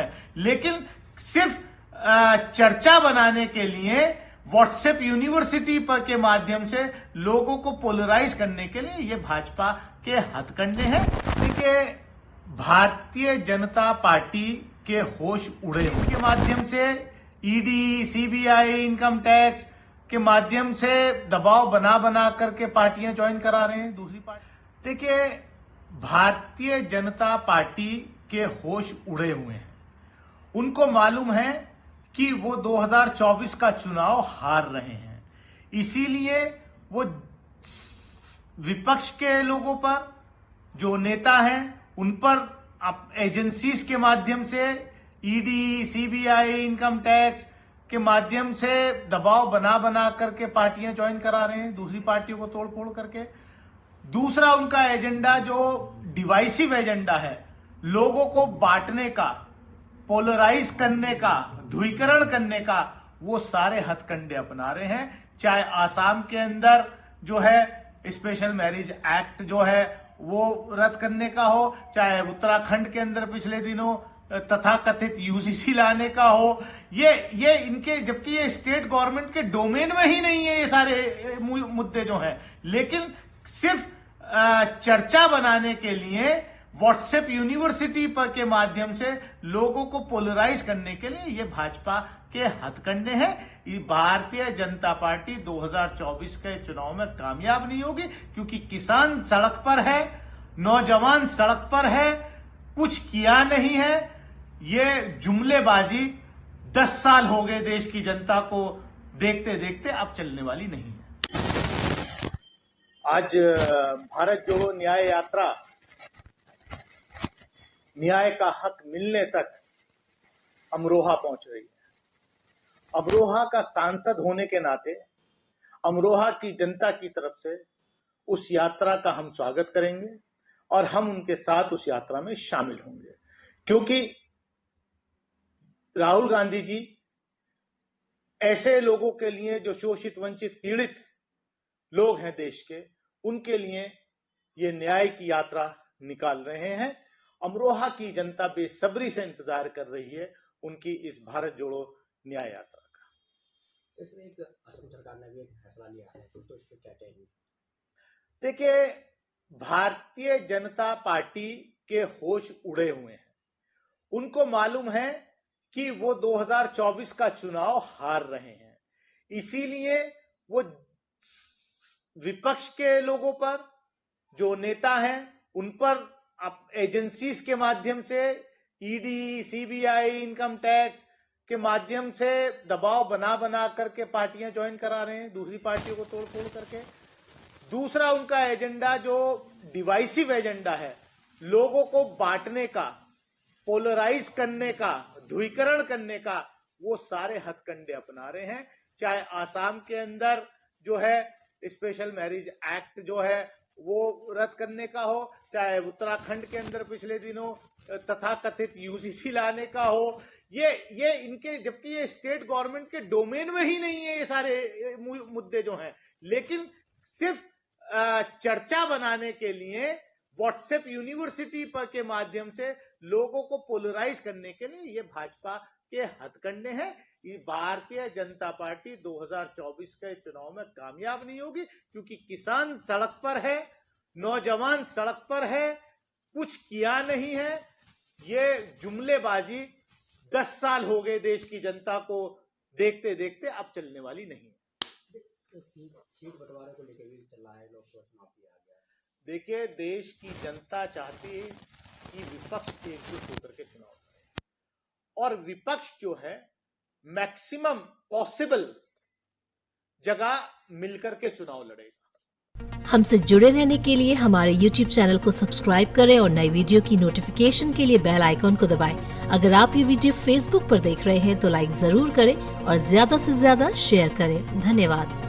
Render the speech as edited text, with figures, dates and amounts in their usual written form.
है, लेकिन सिर्फ चर्चा बनाने के लिए व्हाट्सएप यूनिवर्सिटी पर के माध्यम से लोगों को पोलराइज करने के लिए ये भाजपा के हथकंडे हैं। देखिए, भारतीय जनता पार्टी के होश उड़े, इसके माध्यम से ईडी, सीबीआई, इनकम टैक्स के माध्यम से दबाव बना बना करके पार्टियां ज्वाइन करा रहे हैं दूसरी पार्टी। देखिए, भारतीय जनता पार्टी के होश उड़े हुए हैं। उनको मालूम है कि वो 2024 का चुनाव हार रहे हैं, इसीलिए वो विपक्ष के लोगों पर, जो नेता हैं, उन पर एजेंसीज के माध्यम से, ईडी, सीबीआई, इनकम टैक्स के माध्यम से दबाव बना बना करके पार्टियां ज्वाइन करा रहे हैं दूसरी पार्टियों को तोड़ फोड़ करके। दूसरा उनका एजेंडा जो डिवाइसिव एजेंडा है, लोगों को बांटने का, पोलराइज करने का, ध्रुवीकरण करने का, वो सारे हथकंडे अपना रहे हैं। चाहे आसाम के अंदर जो है स्पेशल मैरिज एक्ट जो है वो रद्द करने का हो, चाहे उत्तराखंड के अंदर पिछले दिनों तथाकथित यूसीसी लाने का हो, ये इनके, जबकि ये स्टेट गवर्नमेंट के डोमेन में ही नहीं है ये सारे मुद्दे जो हैं, लेकिन सिर्फ चर्चा बनाने के लिए व्हाट्सएप यूनिवर्सिटी पर के माध्यम से लोगों को पोलराइज करने के लिए ये भाजपा के हथकंडे हैं। ये भारतीय जनता पार्टी 2024 के चुनाव में कामयाब नहीं होगी, क्योंकि किसान सड़क पर है, नौजवान सड़क पर है, कुछ किया नहीं है। ये जुमलेबाजी 10 साल हो गए देश की जनता को देखते देखते, अब चलने वाली नहीं है। आज भारत जोड़ो न्याय यात्रा न्याय का हक मिलने तक अमरोहा पहुंच रही है। अमरोहा का सांसद होने के नाते अमरोहा की जनता की तरफ से उस यात्रा का हम स्वागत करेंगे और हम उनके साथ उस यात्रा में शामिल होंगे, क्योंकि राहुल गांधी जी ऐसे लोगों के लिए जो शोषित, वंचित, पीड़ित लोग हैं देश के, उनके लिए ये न्याय की यात्रा निकाल रहे हैं। अमरोहा की जनता बेसब्री से इंतजार कर रही है उनकी इस भारत जोड़ो न्याय यात्रा का। इसमें एक असम सरकार ने भी एक फैसला लिया है, तो इस पर क्या कहेंगे? देखिए, भारतीय जनता पार्टी के होश उड़े हुए हैं। उनको मालूम है कि वो 2024 का चुनाव हार रहे हैं, इसीलिए वो विपक्ष के लोगों पर, जो नेता हैं, उन पर एजेंसीज के माध्यम से, ईडी, सीबीआई, इनकम टैक्स के माध्यम से दबाव बना बना करके पार्टियां ज्वाइन करा रहे हैं दूसरी पार्टियों को तोड़ फोड़ करके। दूसरा उनका एजेंडा जो डिवाइसिव एजेंडा है, लोगों को बांटने का, पोलराइज करने का, ध्रुवीकरण करने का, वो सारे हथकंडे अपना रहे हैं। चाहे आसाम के अंदर जो है स्पेशल मैरिज एक्ट जो है वो रद्द करने का हो, चाहे उत्तराखंड के अंदर पिछले दिनों तथाकथित यूसीसी लाने का हो, ये इनके, जबकि ये स्टेट गवर्नमेंट के डोमेन में ही नहीं है ये सारे मुद्दे जो हैं, लेकिन सिर्फ चर्चा बनाने के लिए व्हाट्सएप यूनिवर्सिटी पर के माध्यम से लोगों को पोलराइज करने के लिए ये भाजपा के हथकंडे हैं। ये भारतीय जनता पार्टी 2024 के चुनाव में कामयाब नहीं होगी, क्योंकि किसान सड़क पर है, नौजवान सड़क पर है, कुछ किया नहीं है। ये जुमलेबाजी 10 साल हो गए देश की जनता को देखते देखते, अब चलने वाली नहीं है। सीट बंटवारे को लेकर भी चल रहा है, लोकसभा चुनाव भी आ गया। देखिए, देश की जनता चाहती है कि विपक्ष एकजुट होकर के चुनाव लड़े, और विपक्ष जो है मैक्सिमम पॉसिबल जगह मिलकर के चुनाव लड़ेगा। हमसे जुड़े रहने के लिए हमारे YouTube चैनल को सब्सक्राइब करें और नई वीडियो की नोटिफिकेशन के लिए बेल आइकॉन को दबाएं। अगर आप ये वीडियो Facebook पर देख रहे हैं तो लाइक जरूर करें और ज्यादा से ज्यादा शेयर करें। धन्यवाद।